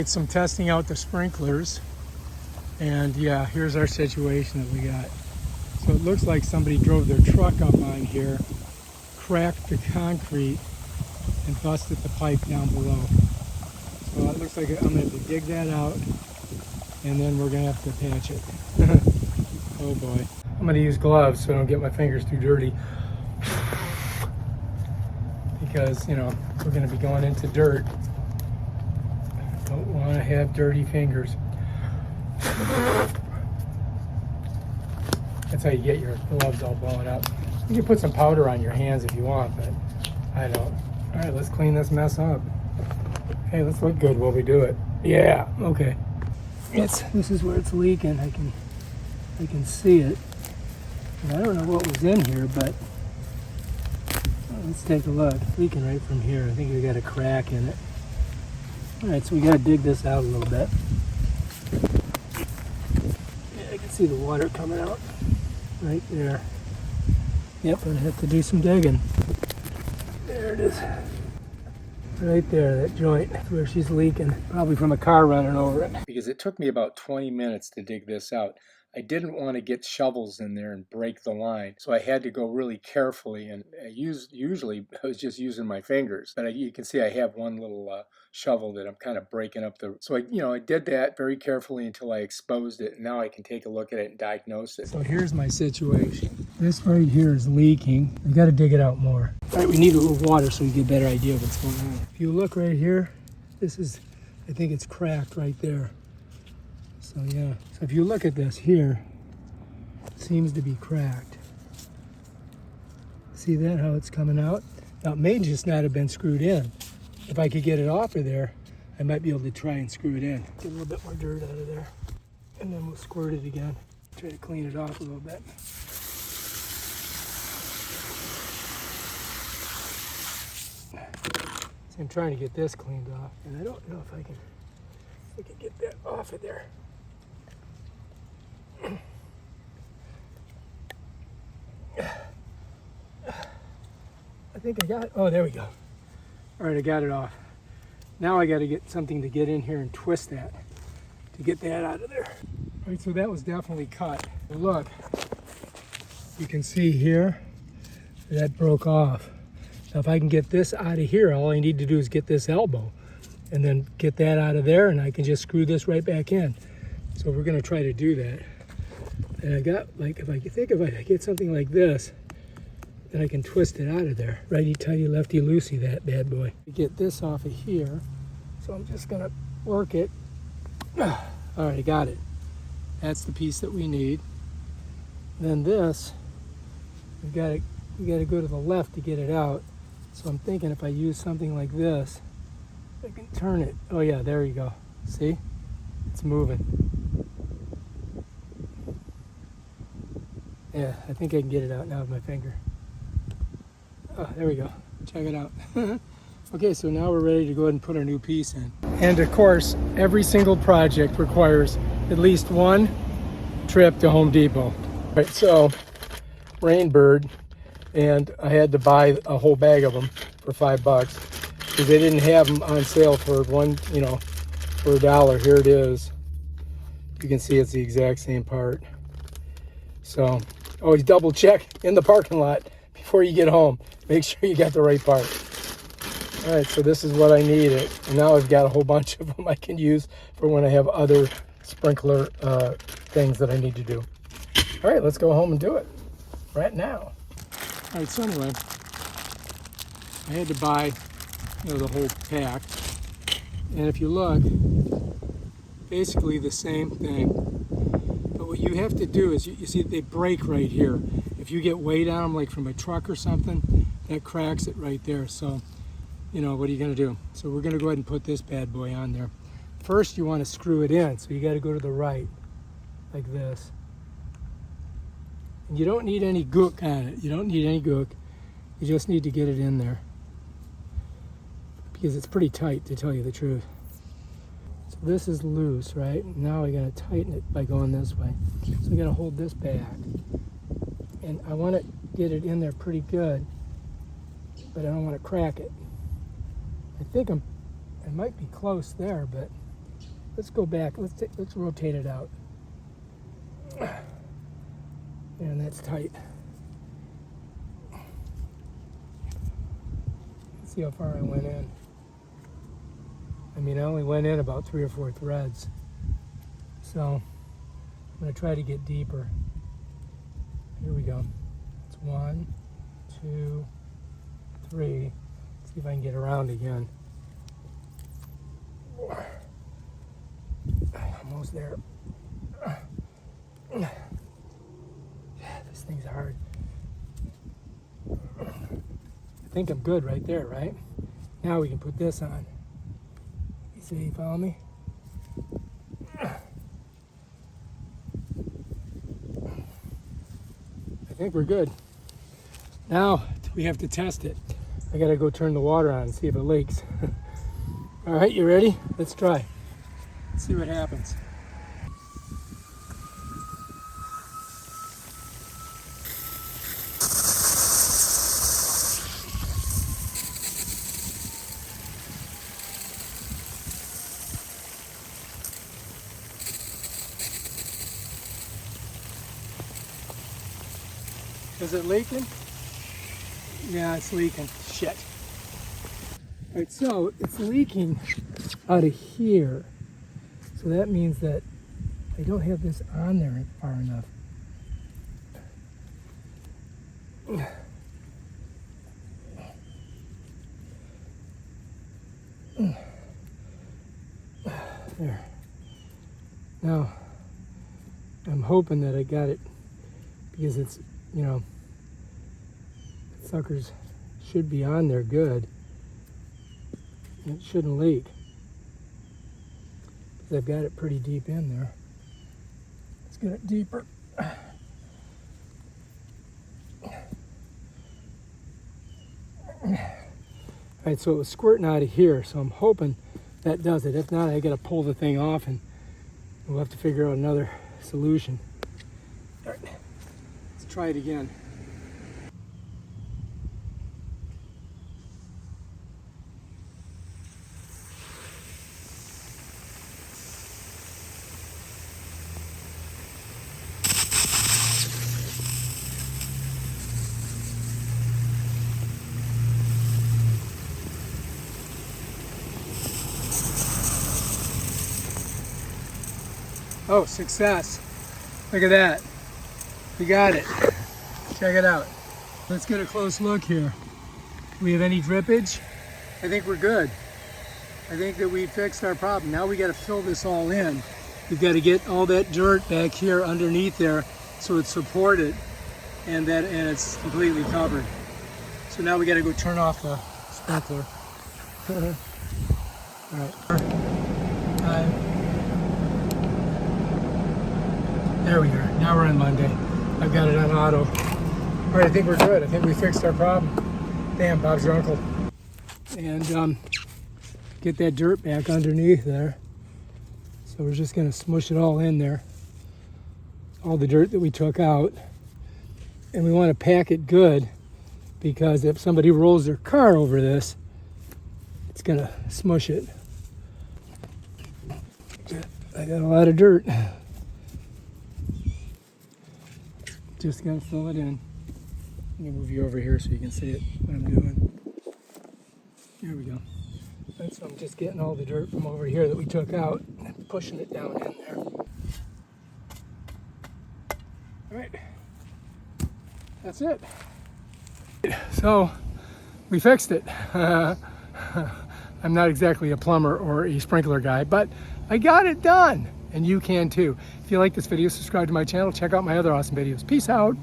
Did some testing out the sprinklers, and yeah, here's our situation that we got. So it looks like somebody drove their truck up on here, cracked the concrete, and busted the pipe down below. So it looks like I'm going to have to dig that out, and then we're going to have to patch it. Oh boy. I'm going to use gloves so I don't get my fingers too dirty. Because, you know, we're going to be going into dirt. Don't want to have dirty fingers. That's how you get your gloves all blown up. You can put some powder on your hands if you want, but I don't. All right, let's clean this mess up. Hey, let's look good while we do it. Yeah, okay. This is where it's leaking. I can see it. And I don't know what was in here, but let's take a look. It's leaking right from here. I think we got a crack in it. All right, so we got to dig this out a little bit. Yeah, I can see the water coming out right there. Yep, I'm gonna have to do some digging. There it is. Right there, that joint. That's where she's leaking. Probably from a car running over it. Because it took me about 20 minutes to dig this out. I didn't want to get shovels in there and break the line, so I had to go really carefully, and usually I was just using my fingers, but you can see I have one little shovel that I'm kind of breaking up the, so I did that very carefully until I exposed it, and now I can take a look at it and diagnose it. So here's my situation. This right here is leaking. I got to dig it out more. All right, we need a little water so we get a better idea of what's going on. If you look right here, this is, I think it's cracked right there. So yeah, so if you look at this here, it seems to be cracked. See that, how it's coming out? Now it may just not have been screwed in. If I could get it off of there, I might be able to try and screw it in. Get a little bit more dirt out of there. And then we'll squirt it again. Try to clean it off a little bit. So I'm trying to get this cleaned off, and I don't know if I can get that off of there. I think I got it. Oh, there we go. All right, I got it off. Now I got to get something to get in here and twist that to get that out of there. All right, so that was definitely cut. Look, you can see here that broke off. Now if I can get this out of here, all I need to do is get this elbow and then get that out of there, and I can just screw this right back in. So we're going to try to do that. And I got, like, if I get something like this, then I can twist it out of there. Righty-tighty, lefty-loosey, that bad boy. Get this off of here, so I'm just gonna work it. All right, I got it. That's the piece that we need. Then this, we gotta go to the left to get it out. So I'm thinking if I use something like this, I can turn it. Oh yeah, there you go. See? It's moving. Yeah, I think I can get it out now with my finger. Oh, there we go. Check it out. Okay, so now we're ready to go ahead and put our new piece in. And of course, every single project requires at least one trip to Home Depot. Right, so Rainbird, and I had to buy a whole bag of them for $5 because they didn't have them on sale for for $1. Here it is. You can see it's the exact same part. So always double check in the parking lot before you get home. Make sure you got the right part. All right, so this is what I needed. And now I've got a whole bunch of them I can use for when I have other sprinkler things that I need to do. All right, let's go home and do it right now. All right, so anyway, I had to buy the whole pack. And if you look, basically the same thing. But what you have to do is, you see they break right here. If you get weight on them, like from a truck or something, that cracks it right there. So, what are you gonna do? So we're gonna go ahead and put this bad boy on there. First, you wanna screw it in. So you gotta go to the right, like this. And you don't need any gook on it. You don't need any gook. You just need to get it in there. Because it's pretty tight, to tell you the truth. So this is loose, right? Now I gotta tighten it by going this way. So I gotta hold this back. And I wanna get it in there pretty good, but I don't wanna crack it. I think I might be close there, but let's go back. Let's rotate it out. And that's tight. Let's see how far I went in. I mean, I only went in about 3 or 4 threads. So I'm going to try to get deeper. Here we go. It's 1, 2, 3. See if I can get around again. Almost there. This thing's hard. I think I'm good right there, right? Now we can put this on. You see, you follow me? I think we're good. Now we have to test it. I gotta go turn the water on and see if it leaks. All right, you ready? Let's try. Let's see what happens. Is it leaking? Yeah, it's leaking. Shit. All right, so it's leaking out of here. So that means that I don't have this on there far enough. There. Now, I'm hoping that I got it because it's, you know, suckers should be on there good. It shouldn't leak. Because I've got it pretty deep in there. Let's get it deeper. Alright, so it was squirting out of here, so I'm hoping that does it. If not, I gotta pull the thing off and we'll have to figure out another solution. Alright, let's try it again. Oh, success. Look at that. We got it. Check it out. Let's get a close look here. Do we have any drippage? I think we're good. I think that we fixed our problem. Now we got to fill this all in. We've got to get all that dirt back here underneath there so it's supported and it's completely covered. So now we got to go turn off the sprinkler. All right. There we are. Now we're on Monday. I've got it on auto. All right, I think we're good. I think we fixed our problem. Damn, Bob's your uncle. And get that dirt back underneath there. So we're just gonna smush it all in there. All the dirt that we took out. And we want to pack it good because if somebody rolls their car over this, it's gonna smush it. I got a lot of dirt. Just gonna fill it in. Let me move you over here so you can see it, what I'm doing. Here we go. And so I'm just getting all the dirt from over here that we took out and pushing it down in there. All right, that's it. So we fixed it. I'm not exactly a plumber or a sprinkler guy, but I got it done. And you can too. If you like this video, subscribe to my channel. Check out my other awesome videos. Peace out.